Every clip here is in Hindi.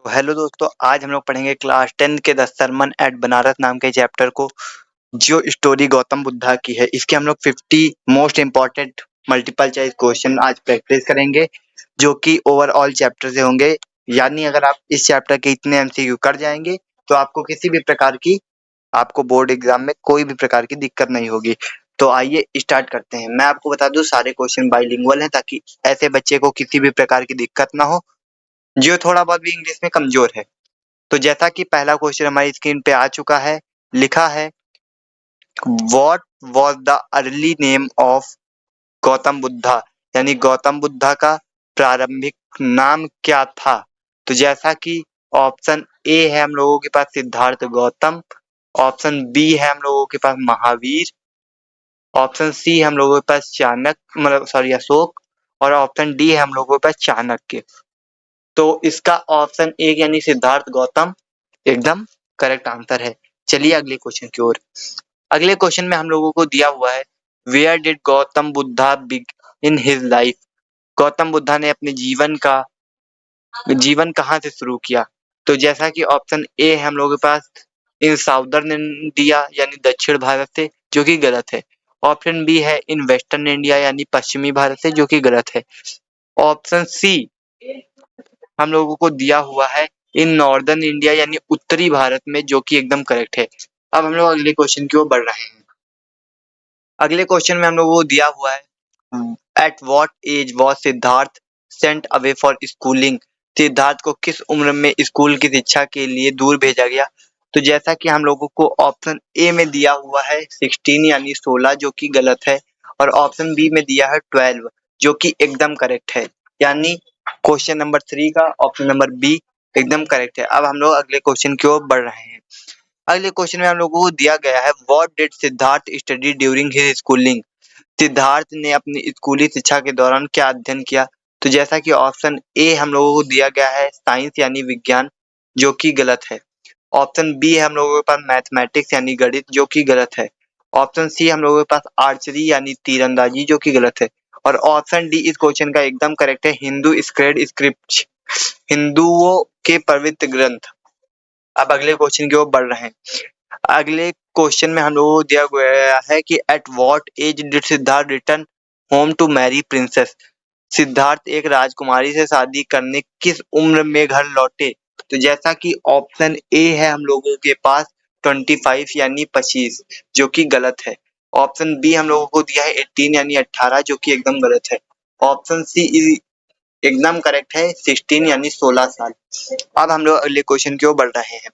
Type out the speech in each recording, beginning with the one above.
हेलो दोस्तों, आज हम लोग पढ़ेंगे क्लास 10 के द सरमन एट बनारस नाम के चैप्टर को, जो स्टोरी गौतम बुद्धा की है। इसके हम लोग 50 most important multiple choice question आज प्रैक्टिस करेंगे, जो कि ओवरऑल चैप्टर से होंगे। यानी अगर आप इस चैप्टर के इतने एमसीक्यू कर जाएंगे तो आपको किसी भी प्रकार की आपको बोर्ड एग्जाम में कोई भी प्रकार की दिक्कत नहीं होगी। तो आइए स्टार्ट करते हैं। मैं आपको बता दूं, सारे क्वेश्चन बाइलिंगुअल हैं, ताकि ऐसे बच्चे को किसी भी प्रकार की दिक्कत ना हो जो थोड़ा बहुत भी इंग्लिश में कमजोर है। तो जैसा कि पहला क्वेश्चन हमारी स्क्रीन पे आ चुका है, लिखा है what was the early name of Gautam Buddha, यानी गौतम बुद्धा का प्रारंभिक नाम क्या था। तो जैसा कि ऑप्शन ए है हम लोगों के पास सिद्धार्थ गौतम, ऑप्शन बी है हम लोगों के पास महावीर, ऑप्शन सी है हम लोगों के पास चाणक्य मतलब सॉरी अशोक, और ऑप्शन डी है हम लोगों के पास चाणक्य। तो इसका ऑप्शन ए यानी सिद्धार्थ गौतम एकदम करेक्ट आंसर है। चलिए अगले क्वेश्चन की ओर। अगले क्वेश्चन में हम लोगों को दिया हुआ है where did Gautam Buddha begin his life. Gautam Buddha ने अपने जीवन कहाँ से शुरू किया। तो जैसा कि ऑप्शन ए है हम लोगों के पास इन साउदर्न इंडिया यानी दक्षिण भारत से, जो कि गलत है। ऑप्शन बी है इन वेस्टर्न इंडिया यानी पश्चिमी भारत से, जो कि गलत है। ऑप्शन सी हम लोगों को दिया हुआ है इन नॉर्दर्न इंडिया यानी उत्तरी भारत में, जो कि एकदम करेक्ट है। अब हम लोग अगले क्वेश्चन की ओर बढ़ रहे हैं। अगले क्वेश्चन में हम लोगों को दिया हुआ है at what age was Siddhartha sent away for schooling. Siddhartha को किस उम्र में स्कूल की शिक्षा के लिए दूर भेजा गया। तो जैसा कि हम लोगों को ऑप्शन ए में दिया हुआ है 16 यानी 16, जो कि गलत है। और ऑप्शन बी में दिया है 12, जो कि एकदम करेक्ट है। यानी क्वेश्चन नंबर 3 का ऑप्शन नंबर बी एकदम करेक्ट है। अब हम लोग अगले क्वेश्चन की ओर बढ़ रहे हैं। अगले क्वेश्चन में हम लोगों को दिया गया है what did Siddharth study during his schooling. Siddharth ने अपनी स्कूली शिक्षा के दौरान क्या अध्ययन किया। तो जैसा कि ऑप्शन ए हम लोगों को दिया गया है साइंस यानी विज्ञान, जो कि गलत है। ऑप्शन बी है हम लोगों के पास मैथमेटिक्स यानी गणित, जो कि गलत है। ऑप्शन सी हम लोगों के पास आर्चरी यानी तीरंदाजी, जो कि गलत है। और ऑप्शन डी इस क्वेश्चन का एकदम करेक्ट है हिंदू स्क्रेड स्क्रिप्ट, हिंदुओं के पवित्र ग्रंथ। अब अगले क्वेश्चन की ओर बढ़ रहे हैं। अगले क्वेश्चन में हम लोगों को दिया गया है कि at what age did Siddhartha return home to marry princess. Siddhartha एक राजकुमारी से शादी करने किस उम्र में घर लौटे। तो जैसा कि ऑप्शन ए है हम लोगों के पास 25 यानी 25, जो कि गलत है। ऑप्शन बी हम लोगों को दिया है 18 यानी 18, जो कि एकदम गलत है। ऑप्शन सी एकदम करेक्ट है 16 यानी 16 साल। अब हम लोग अगले क्वेश्चन की ओर बढ़ रहे हैं।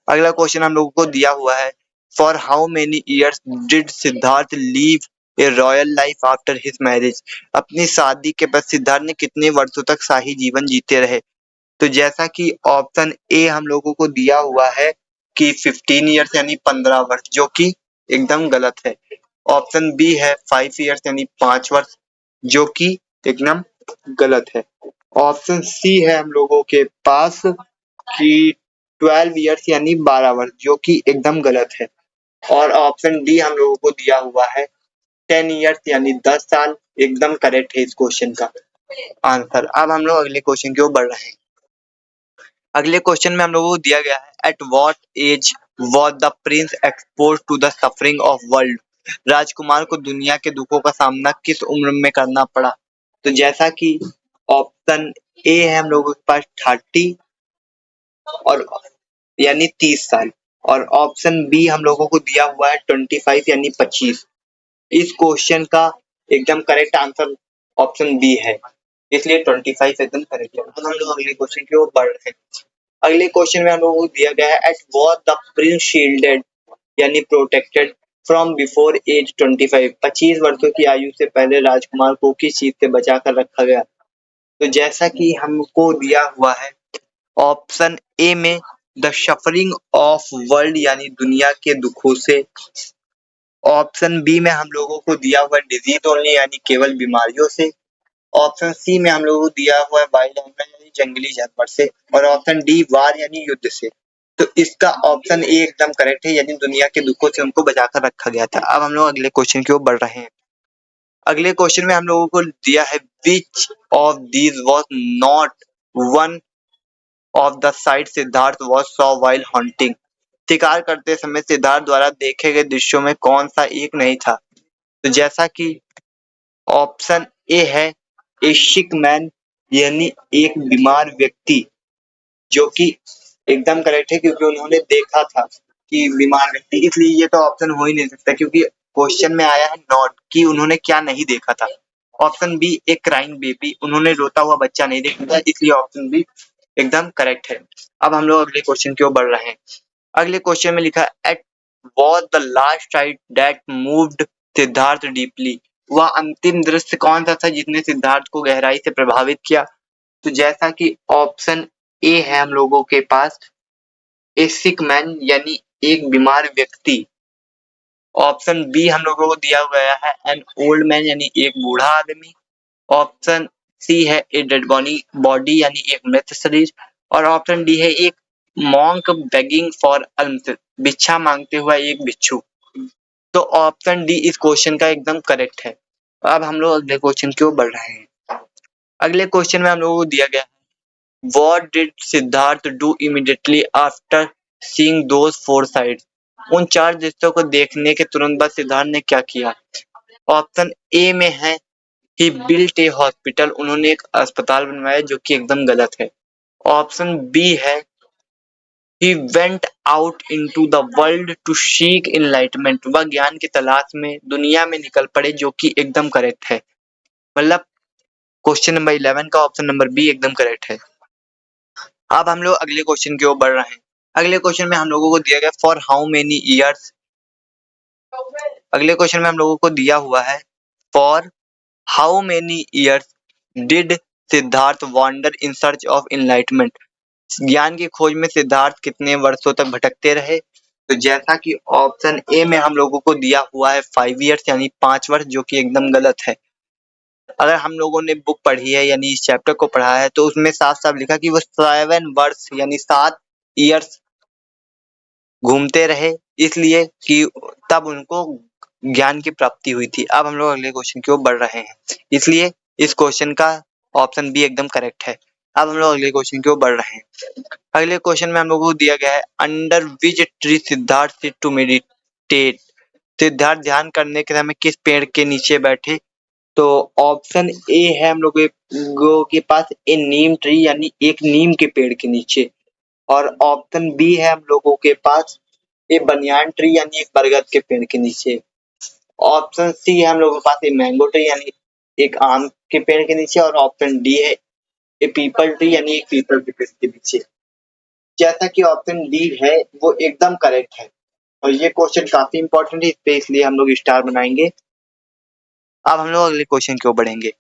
अगला क्वेश्चन हम लोगों को दिया हुआ है for how many years did Siddharth leave A royal life after his marriage. अपनी शादी के बाद सिद्धार्थ ने कितने वर्षों तक शाही जीवन जीते रहे। तो जैसा कि ऑप्शन ए हम लोगों को दिया हुआ है कि 15 ईयर्स यानी 15 वर्ष, जो कि एकदम गलत है। ऑप्शन बी है 5 ईयर्स यानी 5 वर्ष, जो कि एकदम गलत है। ऑप्शन सी है हम लोगों के पास कि 12 ईयर्स यानी 12 वर्ष, जो कि एकदम गलत है। और ऑप्शन डी हम लोगों को दिया हुआ है 10 ईयर्स यानी 10 साल, एकदम करेक्ट है इस क्वेश्चन का आंसर। अब हम लोग अगले क्वेश्चन की ओर बढ़ रहे हैं। अगले क्वेश्चन में हम लोगों को दिया गया है at what age was the prince expose to the suffering of world. राजकुमार को दुनिया के दुखों का सामना किस उम्र में करना पड़ा। तो जैसा कि ऑप्शन ए है हम लोगों के पास 30 और यानी 30 साल, और ऑप्शन बी हम लोगों को दिया हुआ है 25 यानी 25। इस क्वेश्चन का एकदम करेक्ट आंसर ऑप्शन बी है, इसलिए 25 एकदम करेक्ट है। अब हम लोग अगले क्वेश्चन की ओर बढ़ रहे हैं। अगले क्वेश्चन में हम लोगों को दिया गया है at what the Prince shielded यानी प्रोटेक्टेड फ्रॉम बिफोर एज 25। 25 वर्षों की आयु से पहले राजकुमार को किस चीज से बचा कर रखा गया। तो जैसा कि हमको दिया हुआ है ऑप्शन ए में द सफरिंग ऑफ वर्ल्ड यानी दुनिया के दुखों से। ऑप्शन बी में हम लोगों को दिया हुआ डिजीज ओनली यानी केवल बीमारियों से। ऑप्शन सी में हम लोगों को दिया हुआ है वाइल्ड एनिमल यानी जंगली जानवर से। और ऑप्शन डी वार यानी युद्ध से। तो इसका ऑप्शन ए एकदम करेक्ट है, यानी दुनिया के दुखों से उनको बचाकर रखा गया था। अब हम लोग अगले क्वेश्चन की ओर बढ़ रहे हैं। अगले क्वेश्चन में हम लोगों को दिया है which of these was not one of the site Siddharth was saw while hunting. शिकार करते समय सिद्धार्थ द्वारा देखे गए दृश्यों में कौन सा एक नहीं था? तो जैसा कि ऑप्शन ए है ए सिक मैन, यानी एक बीमार व्यक्ति, जो कि एकदम करेक्ट है क्योंकि उन्होंने देखा था कि बीमार व्यक्ति, इसलिए ये तो ऑप्शन हो ही नहीं सकता क्योंकि क्वेश्चन में आया है नॉट कि उन्होंने क्या नहीं देखा था। ऑप्शन बी ए क्राइंग बेबी, उन्होंने रोता हुआ बच्चा नहीं देखा था, इसलिए ऑप्शन बी एकदम करेक्ट है। अब हम लोग अगले क्वेश्चन की ओर बढ़ रहे हैं। अगले क्वेश्चन में लिखा at was the last sight that moved Siddhartha deeply, वह अंतिम दृश्य कौन सा था जिसने सिद्धार्थ को गहराई से प्रभावित किया? तो जैसा कि ऑप्शन ए है हम लोगों के पास ए सिक मैन, यानी एक बीमार व्यक्ति। ऑप्शन बी हम लोगों को दिया गया है एन ओल्ड मैन, यानी एक बूढ़ा आदमी। ऑप्शन सी है ए डेड बॉडी, यानी एक मृत शरीर। और ऑप्शन डी है एक मॉन्क बेगिंग फॉर अल्म्स, भिक्षा मांगते हुआ एक भिक्षु। तो ऑप्शन डी इस क्वेश्चन का एकदम करेक्ट है। अब हम लोग अगले क्वेश्चन की ओर बढ़ रहे हैं। अगले क्वेश्चन में हम लोगों को दिया गया What did Siddharth do immediately after seeing those four sites? उन चार दृश्यों को देखने के तुरंत बाद सिद्धार्थ ने क्या किया? ऑप्शन ए में है he built a hospital, उन्होंने एक अस्पताल बनवाया, जो कि एकदम गलत है। ऑप्शन बी है he went out into the world to seek enlightenment, वह ज्ञान की तलाश में दुनिया में निकल पड़े, जो कि एकदम करेक्ट है। मतलब क्वेश्चन नंबर 11 का ऑप्शन नंबर बी एकदम करेक्ट है। अब हम लोग अगले क्वेश्चन की ओर बढ़ रहे हैं। अगले क्वेश्चन में हम लोगों को दिया गया फॉर हाउ मेनी ईयर्स, अगले क्वेश्चन में हम लोगों को दिया हुआ है for how many years did Siddhartha wander in search of enlightenment, ज्ञान की खोज में सिद्धार्थ कितने वर्षों तक भटकते रहे? तो जैसा कि ऑप्शन ए में हम लोगों को दिया हुआ है 5 ईयर्स, यानी 5 वर्ष, जो कि एकदम गलत है। अगर हम लोगों ने बुक पढ़ी है यानी इस चैप्टर को पढ़ा है तो उसमें साफ साफ लिखा कि वो 7 वर्ष यानी 7 ईयर्स घूमते रहे, इसलिए कि तब उनको ज्ञान की प्राप्ति हुई थी। अब हम लोग अगले क्वेश्चन की ओर बढ़ रहे हैं, इसलिए इस क्वेश्चन का ऑप्शन बी एकदम करेक्ट है। अब हम लोग अगले क्वेश्चन की ओर बढ़ रहे हैं। अगले क्वेश्चन में हम लोगों को दिया गया है under which tree Siddhartha sit to meditate, Siddhartha ध्यान करने के समय किस पेड़ के नीचे बैठे? तो ऑप्शन ए है हम लोगों के पास ए नीम ट्री, यानी एक नीम के पेड़ के नीचे। और ऑप्शन बी है हम लोगों के पास ए बनियान ट्री, यानी एक बरगद के पेड़ के नीचे। ऑप्शन सी है हम लोगों के पास ए मैंगो ट्री, यानी एक आम के पेड़ के नीचे। और ऑप्शन डी है ए पीपल ट्री, यानी एक पीपल के पेड़ के नीचे। जैसा कि ऑप्शन डी है वो एकदम करेक्ट है और ये क्वेश्चन काफी इंपॉर्टेंट है, इस पे इसलिए हम लोग स्टार बनाएंगे। अब हम लोग अगले क्वेश्चन की ओर बढ़ेंगे।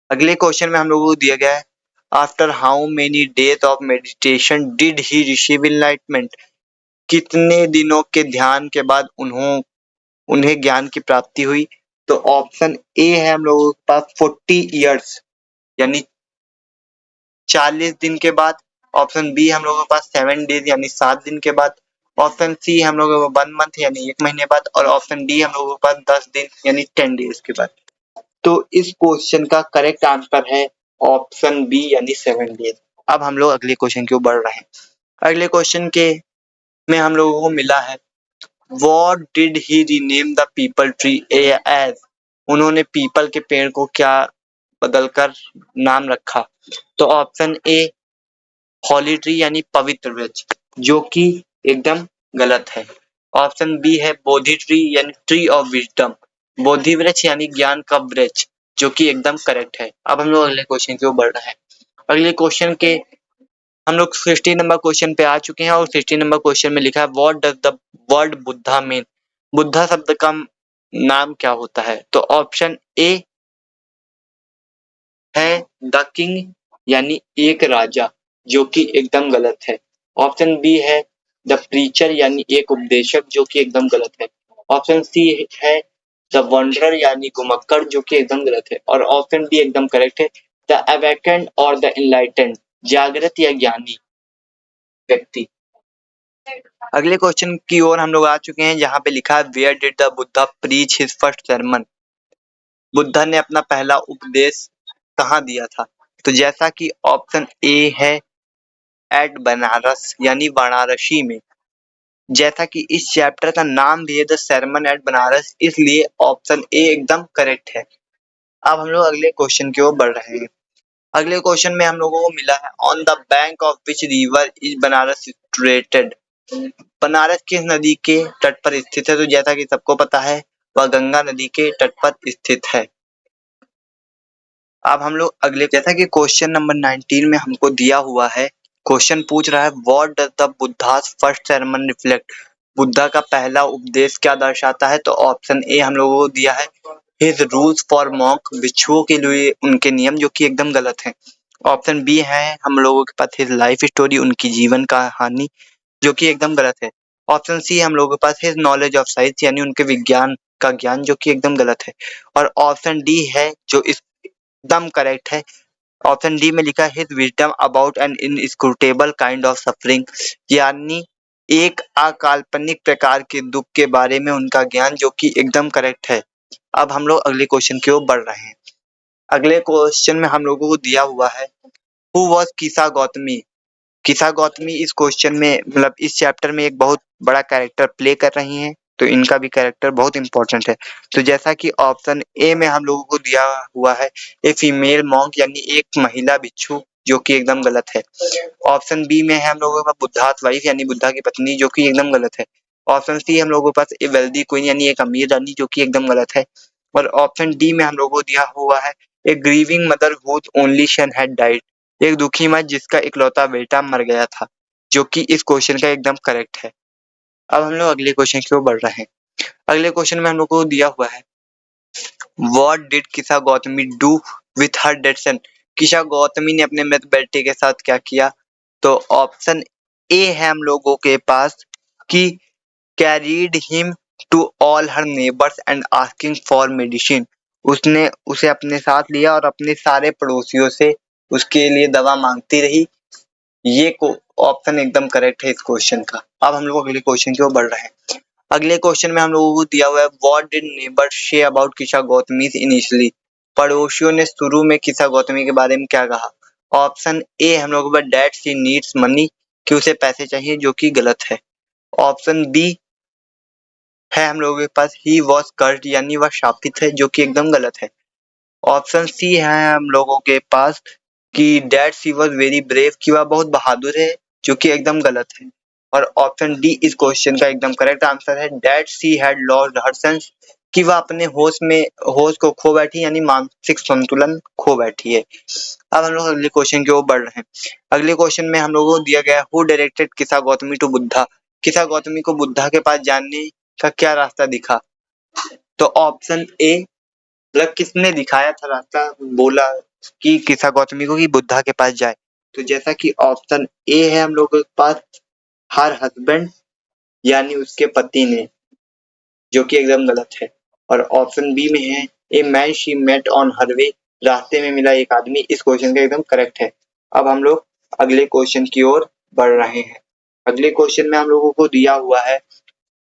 अगले क्वेश्चन में हम लोगों को दिया गया है after how many days of meditation did he receive enlightenment, कितने दिनों के ध्यान के बाद उन्हें ज्ञान की प्राप्ति हुई? तो ऑप्शन ए है हम लोगों के पास 40 ईयर्स, यानी 40 दिन के बाद। ऑप्शन बी हम लोगों के पास 7 डेज, यानी 7 दिन के बाद। ऑप्शन सी हम लोगों को 1 मंथ, यानी 1 महीने बाद। और ऑप्शन डी हम लोगों के पास 10 दिन, यानी 10 डेज के बाद। तो इस क्वेश्चन का करेक्ट आंसर है ऑप्शन बी, यानी 7 डेज। अब हम लोग अगले क्वेश्चन की ओर बढ़ रहे हैं। अगले क्वेश्चन के में हम लोगों को मिला है what did he rename the peepal tree as, उन्होंने पीपल के पेड़ को क्या बदलकर नाम रखा? तो ऑप्शन ए हॉली ट्री, यानी पवित्र वृक्ष, जो कि एकदम गलत है। ऑप्शन बी है बोधि ट्री, यानी ट्री ऑफ विजडम, बोधि वृक्ष यानी ज्ञान का वृक्ष, जो कि एकदम करेक्ट है। अब हम लोग अगले क्वेश्चन की ओर बढ़ रहे हैं। अगले क्वेश्चन के हम लोग 60 नंबर क्वेश्चन पे आ चुके हैं और 60 नंबर क्वेश्चन में लिखा है what does the word Buddha mean, Buddha शब्द का नाम क्या होता है? तो ऑप्शन ए है द किंग, यानी एक राजा, जो कि एकदम गलत है। ऑप्शन बी है द प्रीचर, यानी एक उपदेशक, जो कि एकदम गलत है। ऑप्शन सी है द वंडरर, यानी घुमक्कड़, जो कि एकदम गलत है। और ऑप्शन डी एकदम करेक्ट है द अवेकेंड और द इनलाइटेंड, जागृत या ज्ञानी व्यक्ति। अगले क्वेश्चन की ओर हम लोग आ चुके हैं जहां पे लिखा है where did the Buddha preach his first sermon, Buddha ने अपना पहला उपदेश कहाँ दिया था? तो जैसा कि ऑप्शन ए है एट बनारस यानी वाराणसी में, जैसा कि इस चैप्टर का नाम भी है द sermon एट बनारस, इसलिए ऑप्शन ए एकदम करेक्ट है। अब हम लोग अगले क्वेश्चन की ओर बढ़ रहे हैं। अगले क्वेश्चन में हम लोगों को मिला है on the bank of which river is Banaras situated. Banaras किस नदी के तट पर स्थित है? तो जैसा कि सबको पता है वह गंगा नदी के तट पर स्थित है। अब हम लोग अगले, जैसा कि क्वेश्चन नंबर 19 में हमको दिया हुआ है, क्वेश्चन पूछ रहा है what does the Buddhas first sermon reflect. Buddha का पहला उपदेश क्या दर्शाता है? तो ऑप्शन ए हम लोगों को दिया है हिज रूल्स फॉर मॉन्क, भिक्षुओं के लिए उनके नियम, जो कि एकदम गलत है। ऑप्शन बी है हम लोगों के पास हिज लाइफ स्टोरी, उनकी जीवन कहानी, जो कि एकदम गलत है। ऑप्शन सी हम लोगों के पास हिज नॉलेज ऑफ साइंस यानी उनके विज्ञान का ज्ञान, जो कि एकदम गलत है। और ऑप्शन डी है जो एकदम करेक्ट है। ऑप्शन डी में लिखा है his wisdom about an inscrutable kind of suffering, यानी एक अकाल्पनिक प्रकार के दुख के बारे में उनका ज्ञान, जो कि एकदम करेक्ट है। अब हम लोग अगले क्वेश्चन की ओर बढ़ रहे हैं। अगले क्वेश्चन में हम लोगों को दिया हुआ है हु वाज किसा गौतमी। किसा गौतमी इस क्वेश्चन में, मतलब इस चैप्टर में एक बहुत बड़ा कैरेक्टर प्ले कर रही हैं, तो इनका भी कैरेक्टर बहुत इंपॉर्टेंट है। तो जैसा कि ऑप्शन ए में हम लोगों को दिया हुआ है ए फीमेल मॉन्क यानी एक महिला भिक्षु, जो कि एकदम गलत है। ऑप्शन बी में है हम लोगों का बुद्धास वाइफ यानी बुद्धा की पत्नी, जो कि एकदम गलत है। ऑप्शन सी हम लोगों के पास ए वेल्दी क्वीन यानी एक अमीर रानी, जो कि एकदम गलत है। और ऑप्शन डी में हम लोगों को दिया हुआ है a grieving mother whose only son had died, एक दुखी माँ जिसका इकलौता बेटा मर गया था, जो कि इस क्वेश्चन का एकदम करेक्ट है। अब हम लोग अगले क्वेश्चन की ओर बढ़ रहे हैं। अगले क्वेश्चन में हम लोग को दिया हुआ है what did Kisa Gotami do with her dead son. Kisa Gautami ने अपने मृत बेटे के साथ क्या किया? तो ऑप्शन ए है हम लोगों के पास कि carried him to all her neighbours and asking for medicine, उसने उसे अपने साथ लिया और अपने सारे पड़ोसियों से उसके लिए दवा मांगती रही। ये को ऑप्शन एकदम करेक्ट है इस क्वेश्चन का। अब हम लोग अगले क्वेश्चन की ओर बढ़ रहे हैं। अगले क्वेश्चन में हम लोगों को दिया हुआ है what did neighbours say about किसा गौतमी इनिशियली। पड़ोसियों ने शुरू में किसा गौतमी के बारे में क्या कहा? ऑप्शन ए हम लोगों के पास डैट शी नीड्स मनी, कि उसे पैसे चाहिए, जो कि गलत है। ऑप्शन बी है हम लोगों के पास ही वॉज कर्स्ड यानी वह शापित है, जो कि एकदम गलत है। ऑप्शन सी है हम लोगों के पास कि that she was very brave, कि वह बहुत बहादुर है, जो कि एकदम गलत है। और ऑप्शन डी इस क्वेश्चन का एकदम करेक्ट आंसर है that she had lost her sense, कि वह अपने होश को खो बैठी यानी मानसिक संतुलन खो बैठी है। अब हम लोग अगले क्वेश्चन की ओर बढ़ रहे हैं। अगले क्वेश्चन में हम लोगों को दिया गया हु डायरेक्टेड किसा गौतमी टू बुद्धा। किसा गौतमी को बुद्धा के पास जाने का क्या रास्ता दिखा? तो ऑप्शन ए, मतलब किसने दिखाया था रास्ता, बोला कि किसा गौतमी को कि बुद्धा के पास जाए? तो जैसा कि ऑप्शन ए है हम लोगों के पास हर हस्बैंड यानी उसके पति ने, जो कि एकदम गलत है। और ऑप्शन बी में है a man she met on her way, रास्ते में मिला एक आदमी, इस क्वेश्चन का एकदम करेक्ट है। अब हम लोग अगले क्वेश्चन की ओर बढ़ रहे हैं। अगले क्वेश्चन में हम लोगों को दिया हुआ है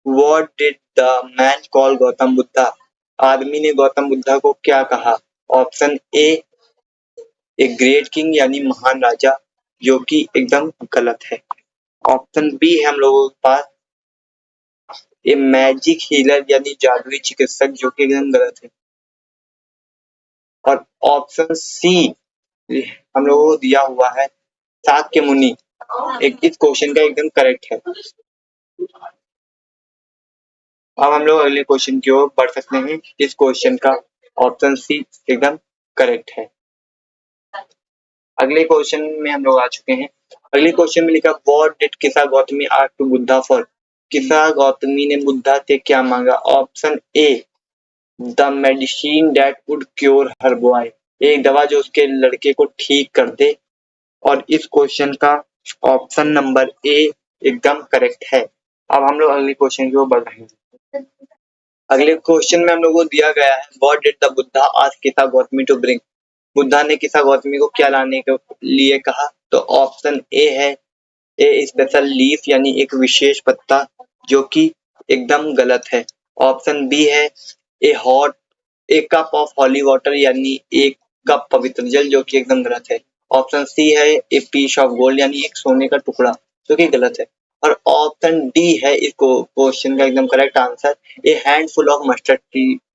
what did the man call Gautam Buddha. आदमी ने गौतम बुद्धा को क्या कहा? ऑप्शन ए एक ग्रेट किंग यानी महान राजा, जो कि एकदम गलत है। ऑप्शन बी है हम लोगों के पास ए मैजिक हीलर यानी जादुई चिकित्सक, जो कि एकदम गलत है। और ऑप्शन सी हम लोगों को दिया हुआ है शाक्य मुनि, एक इस क्वेश्चन का एकदम करेक्ट है। अब हम लोग अगले क्वेश्चन की ओर बढ़ सकते हैं। इस क्वेश्चन का ऑप्शन सी एकदम करेक्ट है। अगले क्वेश्चन में हम लोग आ चुके हैं। अगले क्वेश्चन में लिखा what did Kisa Gautami ask to Buddha for. Kisa Gautami ने बुद्धा से क्या मांगा? Option A the medicine that would cure her boy, एक दवा जो उसके लड़के को ठीक कर दे। और इस क्वेश्चन का ऑप्शन नंबर ए एकदम करेक्ट है। अब हम लोग अगले क्वेश्चन की ओर बढ़ रहे हैं। अगले क्वेश्चन में हम लोग को दिया गया है what did the Buddha ask किसा गौतमी टू ब्रिंग। बुद्धा ने किसा गौतमी को क्या लाने के लिए कहा? तो ऑप्शन ए है ए स्पेशल लीफ यानी एक विशेष पत्ता, जो कि एकदम गलत है। ऑप्शन बी है ए कप ऑफ हॉली वाटर यानी एक का पवित्र जल, जो कि एकदम गलत है। ऑप्शन सी है ए पीस ऑफ गोल्ड, यानी एक सोने का टुकड़ा, जो कि गलत है। और ऑप्शन डी है इस क्वेश्चन का एकदम correct answer, A handful of mustard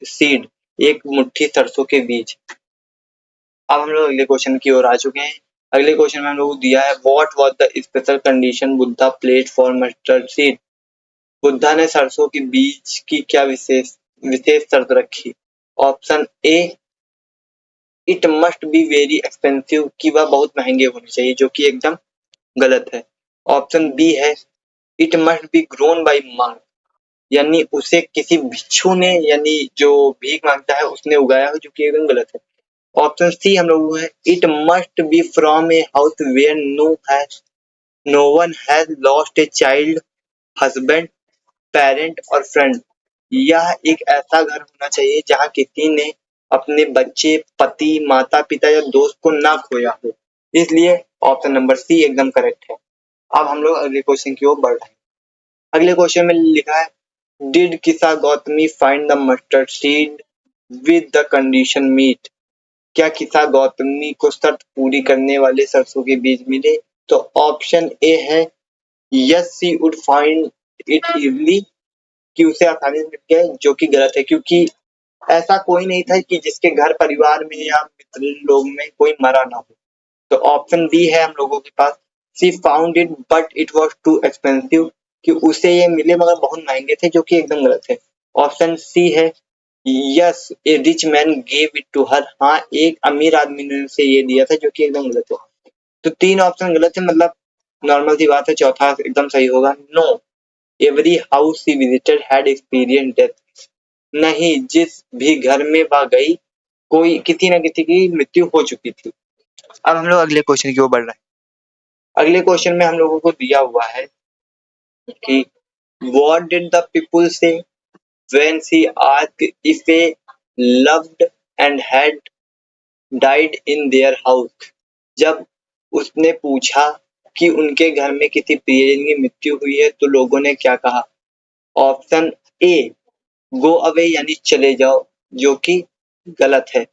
seed, एक मुट्ठी सरसों के बीज। अब हम लोग अगले क्वेश्चन की ओर आ चुके हैं। अगले क्वेश्चन में हम लोग को दिया है what was the special condition Buddha played for mustard seed. Buddha ने सरसों के बीज की क्या विशेष विशेष शर्त रखी। Option A it must be very expensive, कि वह बहुत महंगे होने चाहिए, जो कि एकदम गलत है। ऑप्शन बी है it must B grown by monk, यानी उसे किसी भिक्षु ने, यानी जो भीख मांगता है उसने उगाया हो, जो कि एकदम गलत है। ऑप्शन सी हम लोगों को है it must be from a house where no one has lost a child, husband, parent और फ्रेंड। यह एक ऐसा घर होना चाहिए जहां किसी ने अपने बच्चे, पति, माता पिता या दोस्त को ना खोया हो। इसलिए ऑप्शन नंबर सी एकदम करेक्ट है। अब हम लोग अगले क्वेश्चन की ओर बढ़ रहे हैं। अगले क्वेश्चन में लिखा है did Kisa Gautami find the mustard seed with the condition meet. क्या किसा गौतमी को शर्त पूरी करने वाले सरसों के बीज मिले। तो ऑप्शन ए है yes she would find it easily, कि उसे आसानी से मिल गया, जो कि गलत है, क्योंकि ऐसा कोई नहीं था कि जिसके घर परिवार में या मित्र लोग में कोई मरा ना हो। तो ऑप्शन बी है हम लोगों के पास she found it but it was too expensive, कि उसे ये मिले मगर बहुत महंगे थे, जो कि एकदम गलत है। ऑप्शन सी है yes a rich man gave it to her, हाँ एक अमीर आदमी ने उसे ये दिया था, जो कि एकदम गलत है। तो तीन ऑप्शन गलत है, मतलब नॉर्मल सी बात है, चौथा एकदम सही होगा। Know every house she visited had experience death, नहीं जिस भी घर में वह गई कोई किसी न किसी की मृत्यु हो चुकी थी। अब हम लोग अगले क्वेश्चन की ओर बढ़ रहे हैं। अगले क्वेश्चन में हम लोगों को दिया हुआ है कि व्हाट डिड द पीपल से when she asked if A loved and had died in their house. जब उसने पूछा कि उनके घर में किसी प्रियजन की मृत्यु हुई है तो लोगों ने क्या कहा। ऑप्शन ए गो अवे, यानी चले जाओ, जो कि गलत है।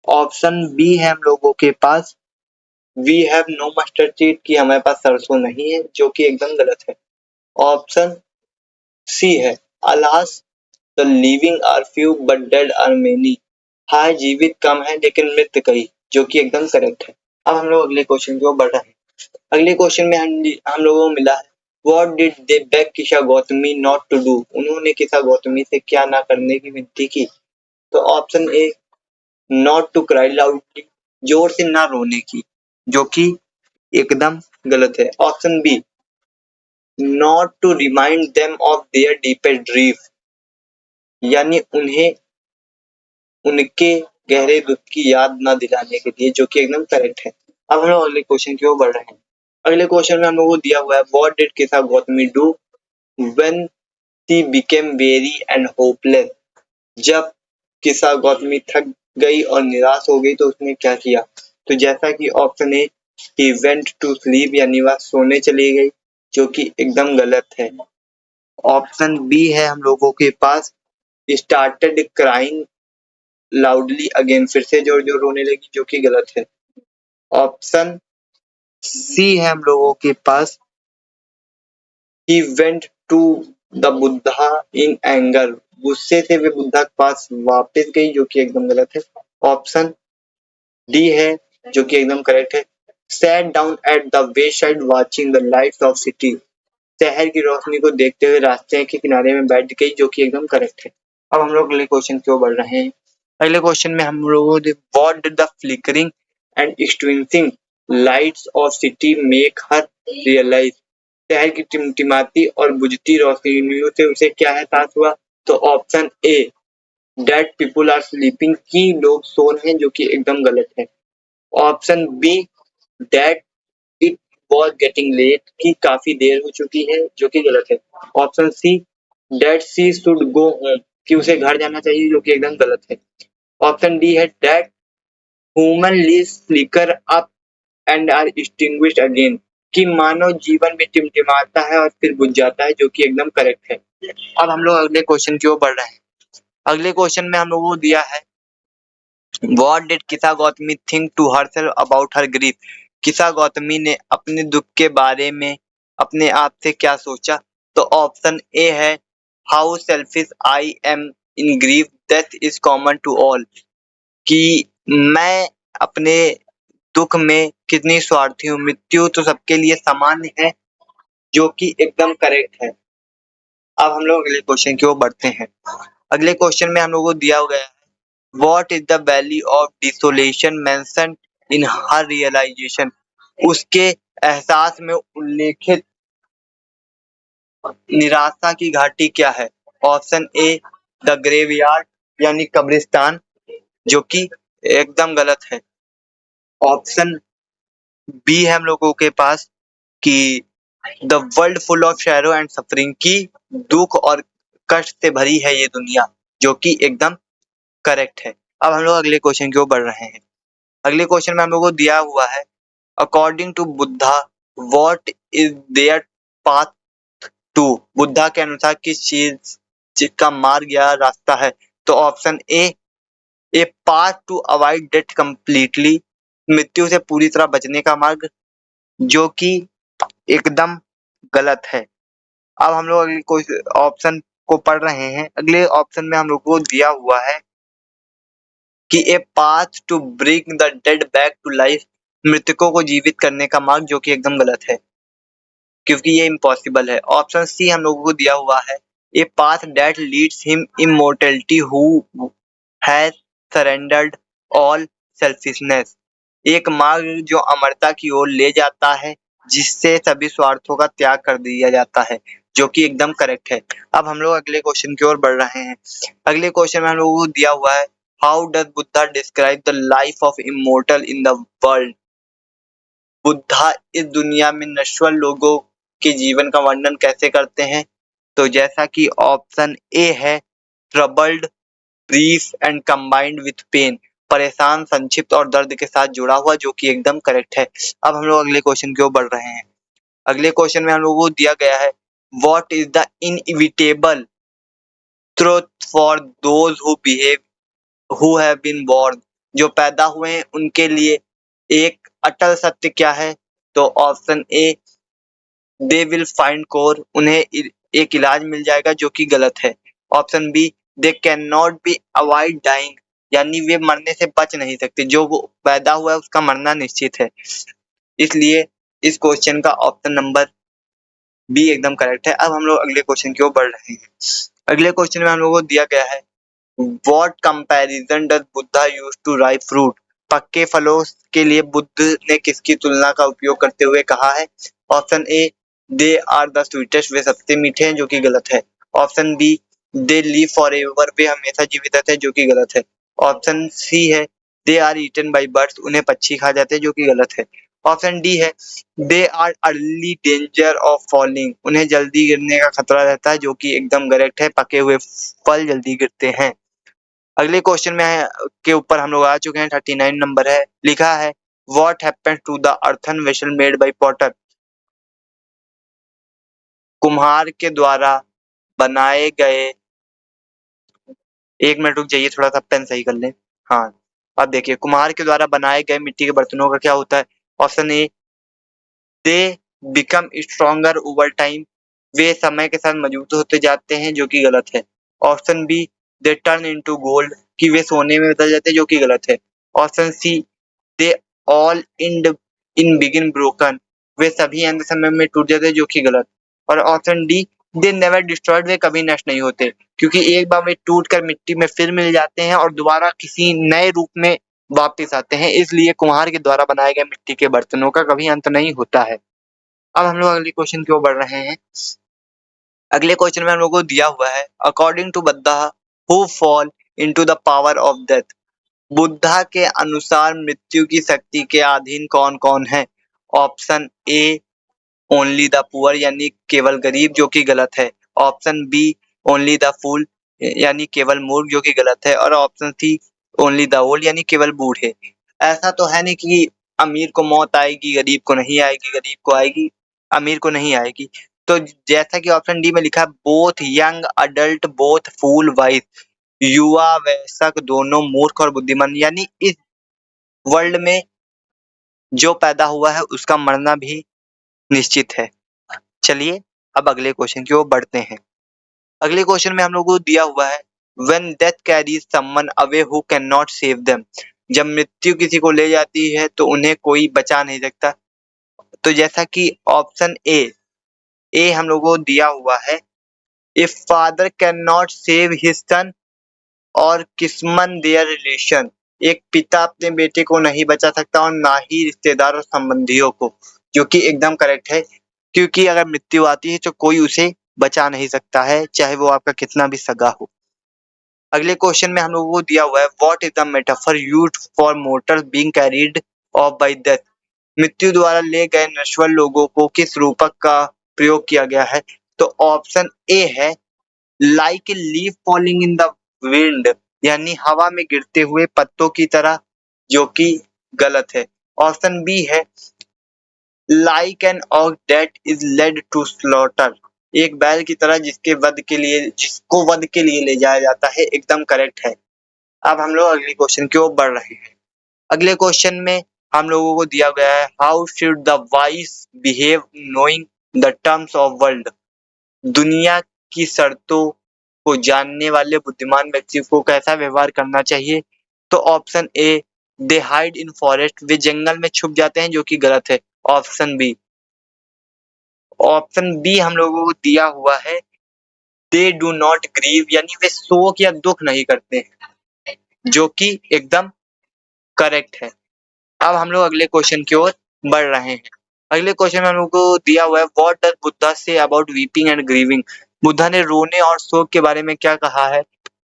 ऑप्शन बी है हम लोगों के पास we have no mustard seed, कि हमारे पास सरसों नहीं है, जो कि एकदम गलत है। ऑप्शन सी है alas the living are few but dead are many, हाँ जीवित कम है लेकिन मृत कई, जो कि एकदम करेक्ट है। अब हम लोग अगले क्वेश्चन की ओर बढ़ रहे हैं। अगले क्वेश्चन में हम लोगों को मिला है व्हाट डिड दे बेग किसा गौतमी नॉट टू डू, उन्होंने किसा गौतमी से क्या ना करने की विनती की। तो option A not to cry loudly, जोर से ना रोने की, जो कि एकदम गलत है। Option B not to remind them of their deepest grief, यानी उन्हें उनके गहरे दुख की याद ना दिलाने के लिए, जो कि एकदम करेक्ट है। अब हम लोग अगले क्वेश्चन की ओर बढ़ रहे हैं। अगले क्वेश्चन में हम लोगों को दिया हुआ है what did Kisa Gotami do when she became very and hopeless. जब किसा गौतमी थक गई और निराश हो गई तो उसने क्या किया। तो जैसा कि option A he went to sleep, यानी वह सोने चली गई, जो कि एकदम गलत है। ऑप्शन बी है हम लोगों के पास स्टार्टेड क्राइंग लाउडली अगेन, फिर से जोर जोर रोने लगी, जो कि गलत है। ऑप्शन सी है हम लोगों के पास he went to the Buddha in anger, गुस्से से वे बुद्धा के पास वापस गई, जो कि एकदम गलत है। ऑप्शन डी है जो कि एकदम करेक्ट है sat down at the way side watching the lights of city, शहर की रोशनी को देखते हुए रास्ते के किनारे में बैठ गई, जो कि एकदम करेक्ट है। अब हम लोग अगले क्वेश्चन की ओर बढ़ रहे हैं। अगले क्वेश्चन में हम लोगों ने what did the flickering and extinguishing lights of city make her realise, शहर की टिमटिमाती और बुझती रोशनियों से उसे क्या एहसास हुआ। तो option A dead people are sleeping, की लोग सो रहे हैं, जो कि एकदम गलत है। Option B that it was getting late, की काफी देर हो चुकी है, जो कि गलत है। Option see that she should go home, कि उसे घर जाना चाहिए, जो कि एकदम गलत है। ऑप्शन डी है that human lives flicker up and are extinguished again, कि मानव जीवन में टिमटिमाता है और फिर बुझ जाता है, जो कि एकदम करेक्ट है। अब हम लोग अगले क्वेश्चन की ओर बढ़ रहे हैं। अगले क्वेश्चन में हम लोगों को दिया है What did किसा Gautami think to herself about her grief? किसा गौतमी ने अपने दुख के बारे में अपने आप से क्या सोचा? तो ऑप्शन ए है how selfish I am in grief death is common to all, कि मैं अपने दुख में कितनी स्वार्थी हूँ, मृत्यु तो सबके लिए सामान्य है, जो कि एकदम करेक्ट है। अब हम लोग अगले क्वेश्चन की ओर बढ़ते हैं। अगले क्वेश्चन में हम लोगों को दिया गया है what is the value of desolation mention in her realisation, उसके एहसास में उल्लेखित निराशा की घाटी क्या है? ऑप्शन ए द ग्रेवयार्ड यानी कब्रिस्तान, जो कि एकदम गलत है। ऑप्शन बी है हम लोगों के पास कि the world full of sorrow and suffering, की दुख और कष्ट से भरी है ये दुनिया, जो कि एकदम करेक्ट है। अब हम लोग अगले क्वेश्चन की ओर बढ़ रहे हैं। अगले क्वेश्चन में हम लोगों को दिया हुआ है according to Buddha what is there path to, Buddha के अनुसार किस चीज का मार्ग या रास्ता है? तो option A path to avoid death completely, मृत्यु से पूरी तरह बचने का मार्ग, जो कि एकदम गलत है। अब हम लोग अगले ऑप्शन को पढ़ रहे हैं। अगले ऑप्शन में हम लोग को दिया हुआ है कि a path to bring the dead back to life, मृतकों को जीवित करने का मार्ग, जो कि एकदम गलत है क्योंकि ये इम्पॉसिबल है। ऑप्शन सी हम लोगों को दिया हुआ है a path that leads him immortality who has surrendered all selfishness, एक मार्ग जो अमरता की ओर ले जाता है जिससे सभी स्वार्थों का त्याग कर दिया जाता है, जो कि एकदम करेक्ट है। अब हम लोग अगले क्वेश्चन की ओर बढ़ रहे हैं। अगले क्वेश्चन में हम लोगों को दिया हुआ है how does Buddha describe the life of immortal in the world, Buddha इस दुनिया में नश्वर लोगों के जीवन का वर्णन कैसे करते हैं? तो जैसा कि ऑप्शन ए है troubled brief and combined with pain, परेशान संक्षिप्त और दर्द के साथ जुड़ा हुआ, जो कि एकदम करेक्ट है। अब हम लोग अगले क्वेश्चन की ओर बढ़ रहे हैं। अगले क्वेश्चन में हम लोगों को दिया गया है what is the inevitable truth for those who behave who have been born, जो पैदा हुए हैं उनके लिए एक अटल सत्य क्या है? तो option A they will find cure, उन्हें एक इलाज मिल जाएगा, जो कि गलत है। Option B they can not be avoid dying, यानी वे मरने से बच नहीं सकते, जो वो पैदा हुआ है उसका मरना निश्चित है। इसलिए इस क्वेश्चन का ऑप्शन नंबर बी एकदम करेक्ट है। अब हम लोग अगले क्वेश्चन की ओर बढ़ रहे हैं। अगले क्वेश्चन में हम लोगों को दिया गया है what comparison does Buddha use to ripe fruit, पक्के फलों के लिए बुद्ध ने किसकी तुलना का उपयोग करते हुए कहा है? Option A they are the sweetest, वे सबसे मीठे हैं, जो कि गलत है। Option B they live forever, वे हमेशा जीवित रहते हैं, जो कि गलत है। ऑप्शन सी है they are eaten by birds, उन्हें पक्षी खा जाते हैं, जो कि गलत है। ऑप्शन डी है they are early danger of falling, उन्हें जल्दी गिरने का खतरा रहता है, जो कि एकदम करेक्ट है, पके हुए फल जल्दी गिरते हैं। अगले क्वेश्चन में के ऊपर हम लोग आ चुके हैं। 39 नंबर है, लिखा है what happens to the earthen vessel made by potter, कुम्हार के द्वारा बनाए गए, एक मिनट रुक जाइए, थोड़ा सा पेन सही कर लें। हाँ, अब देखिए कुम्हार के द्वारा बनाए गए मिट्टी के बर्तनों का क्या होता है? Option A they become stronger over time, वे समय के साथ मजबूत होते जाते हैं, जो कि गलत है। Option B they turn into gold, कि वे सोने में बदल जाते हैं, जो कि गलत है। Option C they all in begin broken, वे सभी अंत समय में टूट जाते हैं, जो कि गलत। और option D they never destroyed, वे कभी नष्ट नहीं होते, क्योंकि एक बार वे टूट कर मिट्टी में फिर मिल जाते हैं और दोबारा किसी नए रूप में वापस आते हैं, इसलिए कुम्हार के द्वारा बनाए गए मिट्टी के बर्तनों का कभी अंत नहीं होता है। अब हम लोग अगले क्वेश्चन की ओर बढ़ रहे हैं। अगले क्वेश्चन में हम लोग को दिया हुआ है according to Buddha who fall into the power of death, Buddha के अनुसार मृत्यु की शक्ति के अधीन कौन कौन है? Option A only the poor, यानी केवल गरीब, जो कि गलत है। Option B only the fool, यानी केवल मूर्ख, जो कि गलत है। और option C only the old, यानी केवल बूढ़े। ऐसा तो है नहीं कि अमीर को मौत आएगी गरीब को नहीं आएगी, गरीब को आएगी अमीर को नहीं आएगी। तो जैसा कि ऑप्शन डी में लिखा है बोथ यंग अडल्ट बोथ फूल वाइज, युवा वयस्क दोनों मूर्ख और बुद्धिमान, यानी इस वर्ल्ड में जो पैदा हुआ है उसका मरना भी निश्चित है। चलिए अब अगले क्वेश्चन की ओर बढ़ते हैं। अगले क्वेश्चन में हम लोगों को दिया हुआ है when death carries someone away who cannot save them, जब मृत्यु किसी को ले जाती है तो उन्हें कोई बचा नहीं सकता। तो जैसा कि ऑप्शन ए हम लोगों को दिया हुआ है, if father cannot save his son और किस्मन देयर रिलेशन, एक पिता अपने बेटे को नहीं बचा सकता और ना ही रिश्तेदार और संबंधियों को, जो कि एकदम करेक्ट है, क्योंकि अगर मृत्यु आती है तो कोई उसे बचा नहीं सकता है, चाहे वो आपका कितना भी सगा हो। अगले क्वेश्चन में हम लोगों को दिया हुआ है what is the metaphor used for mortar being carried of bye death, मृत्यु द्वारा ले गए नश्वर लोगों को किस रूपक का प्रयोग किया गया है। तो ऑप्शन ए है like a leaf falling in the wind, यानी हवा में गिरते हुए पत्तों की तरह, जो कि गलत है। ऑप्शन बी है like an ox that is led to slaughter, एक बैल की तरह जिसको वध के लिए ले जाया जाता है, एकदम करेक्ट है। अब हम लोग अगले क्वेश्चन की ओर बढ़ रहे हैं। अगले क्वेश्चन में हम लोगों को दिया गया है how should the wise behave knowing the terms of world, दुनिया की शर्तों को जानने वाले बुद्धिमान व्यक्ति को कैसा व्यवहार करना चाहिए। तो option A they hide in forest, वे जंगल में छुप जाते हैं, जो कि गलत है। ऑप्शन बी हम लोगों को दिया हुआ है दे डू नॉट ग्रीव, यानी वे शोक या दुख नहीं करते हैं, जो कि एकदम करेक्ट है। अब हम लोग अगले क्वेश्चन की ओर बढ़ रहे हैं। अगले क्वेश्चन में हम लोग को दिया हुआ है what does Buddha say about weeping and grieving, Buddha ने रोने और शोक के बारे में क्या कहा है।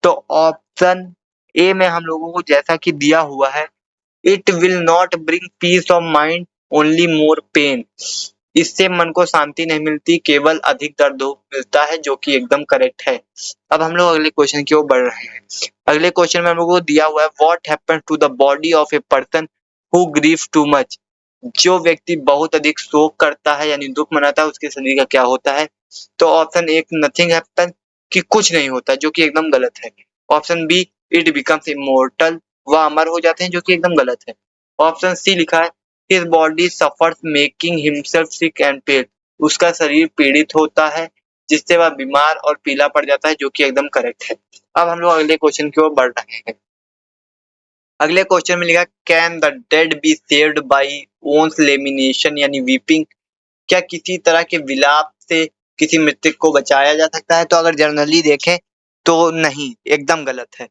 तो ऑप्शन ए में हम लोगों को जैसा कि दिया हुआ है it will not bring peace of mind only more pen, इससे मन को शांति नहीं मिलती, केवल अधिक दर्द मिलता है, जो कि एकदम करेक्ट है। अब हम लोग अगले क्वेश्चन की ओर बढ़ रहे हैं। अगले क्वेश्चन में हम लोगों को दिया हुआ है what happens to the body of a person who grieve too much, जो व्यक्ति बहुत अधिक शोक करता है यानी दुख मनाता है उसके शरीर का क्या होता है। तो ऑप्शन ए नथिंग हैपन, कि कुछ नहीं होता, जो कि एकदम गलत है। Option B it becomes immortal, वह अमर हो जाते हैं, जो कि एकदम गलत है। ऑप्शन सी लिखा है his body suffers making himself sick and pale, उसका शरीर पीड़ित होता है जिससे वह बीमार और पीला पड़ जाता है, जो कि एकदम करेक्ट है। अब हम लोग अगले क्वेश्चन की ओर बढ़ रहे हैं। अगले क्वेश्चन में लिखा can the dead be saved by one's lamentation यानी वीपिंग, क्या किसी तरह के विलाप से किसी मृतक को बचाया जा सकता है। तो अगर जनरली देखें तो नहीं, एकदम गलत है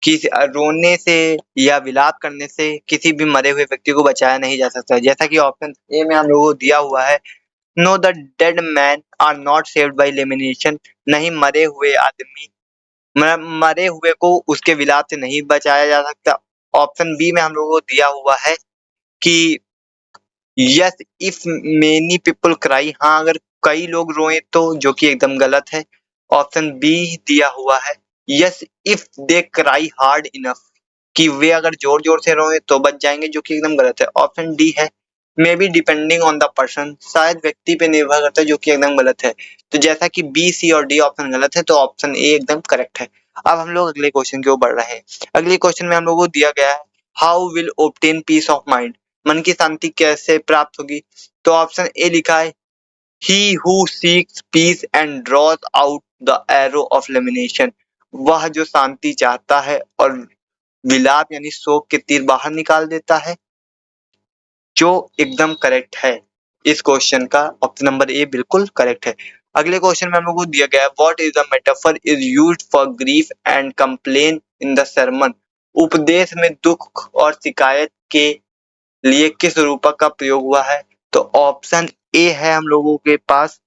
कि रोने से या विलाप करने से किसी भी मरे हुए व्यक्ति को बचाया नहीं जा सकता। जैसा कि ऑप्शन ए में हम लोगों को दिया हुआ है no the dead man are not saved by lamentation, नहीं मरे हुए को उसके विलाप से नहीं बचाया जा सकता। ऑप्शन बी में हम लोगों को दिया हुआ है कि yes if many people cry, हाँ अगर कई लोग रोए तो, जो कि एकदम गलत है। ऑप्शन बी दिया हुआ है yes if they cry hard enough, कि वे अगर जोर जोर से रोए तो बच जाएंगे, जो कि एकदम गलत है। ऑप्शन डी है may be depending on the person, शायद व्यक्ति पे निर्भर करता है, जो कि एकदम गलत है। तो जैसा कि बी सी और डी ऑप्शन गलत है, तो ऑप्शन ए एकदम करेक्ट है। अब हम लोग अगले क्वेश्चन की ओर बढ़ रहे हैं। अगले क्वेश्चन में हम लोगों को दिया गया है how will obtain peace of mind, मन की शांति कैसे प्राप्त होगी। तो ऑप्शन ए लिखा है he who seeks peace and draws out the arrow of lamentation, वह जो शांति चाहता है और विलाप यानी शोक के तीर बाहर निकाल देता है, जो एकदम करेक्ट है। इस क्वेश्चन का ऑप्शन नंबर ए बिल्कुल करेक्ट है। अगले क्वेश्चन में हम लोगों को दिया गया है what is the metaphor is used for grief and complain in the sermon, उपदेश में दुख और शिकायत के लिए किस रूपक का प्रयोग हुआ है। तो ऑप्शन ए है हम लोगों के पास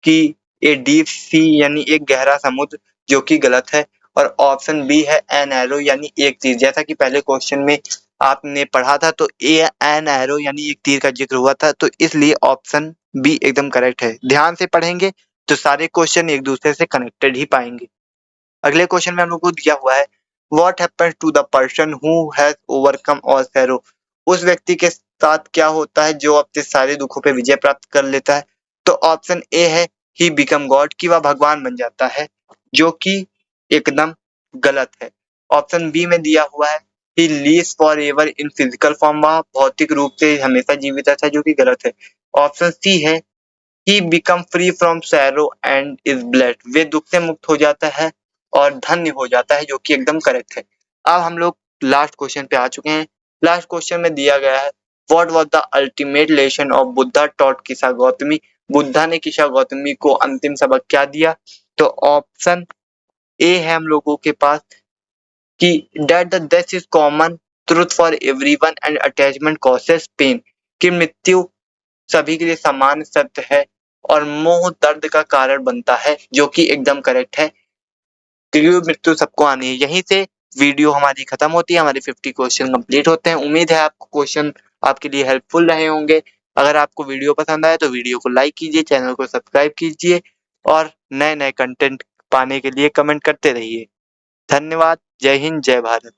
कि ए डीप सी यानी एक गहरा समुद्र, जो कि गलत है। और ऑप्शन बी है एन एरो यानी एक तीर, जैसा कि पहले क्वेश्चन में आपने पढ़ा था तो ए एन एरो यानी एक तीर का जिक्र हुआ था, तो इसलिए ऑप्शन बी एकदम करेक्ट है। ध्यान से पढ़ेंगे तो सारे क्वेश्चन एक दूसरे से कनेक्टेड ही पाएंगे। अगले क्वेश्चन में हम लोग को दिया हुआ है what happens to the person who has overcome all sorrow, उस व्यक्ति के साथ क्या होता है जो अपने सारे दुखों पे विजय प्राप्त कर लेता है। तो ऑप्शन ए है ही बिकम गॉड, कि वह भगवान बन जाता है, जो कि एकदम गलत है। ऑप्शन बी में दिया हुआ है he lives forever in physical form, वह भौतिक रूप से हमेशा जीवित रहता है, जो कि गलत है। ऑप्शन सी है he become free from sorrow and is blessed, वे दुख से मुक्त हो जाता है और धन्य हो जाता है, जो कि एकदम करेक्ट है। अब हम लोग लास्ट क्वेश्चन पे आ चुके हैं। लास्ट क्वेश्चन में दिया गया है what was the ultimate lesson of Buddha taught किसा गौतमी, बुद्धा ने किसा गौतमी को अंतिम सबक क्या दिया? तो ऑप्शन ए है हम लोगों के पास कि that the death is common truth for everyone and attachment causes pain, कि मृत्यु सभी के लिए समान सत्य है और मोह दर्द का कारण बनता है, जो कि एकदम करेक्ट है, क्योंकि मृत्यु सबको आनी है। यहीं से वीडियो हमारी खत्म होती है, हमारे 50 क्वेश्चन कंप्लीट होते हैं। उम्मीद है आपको क्वेश्चन आपके लिए हेल्पफुल रहे होंगे। अगर आपको वीडियो पसंद आए तो वीडियो को लाइक कीजिए, चैनल को सब्सक्राइब कीजिए और नए नए कंटेंट पाने के लिए कमेंट करते रहिए। धन्यवाद। जय हिंद, जय भारत।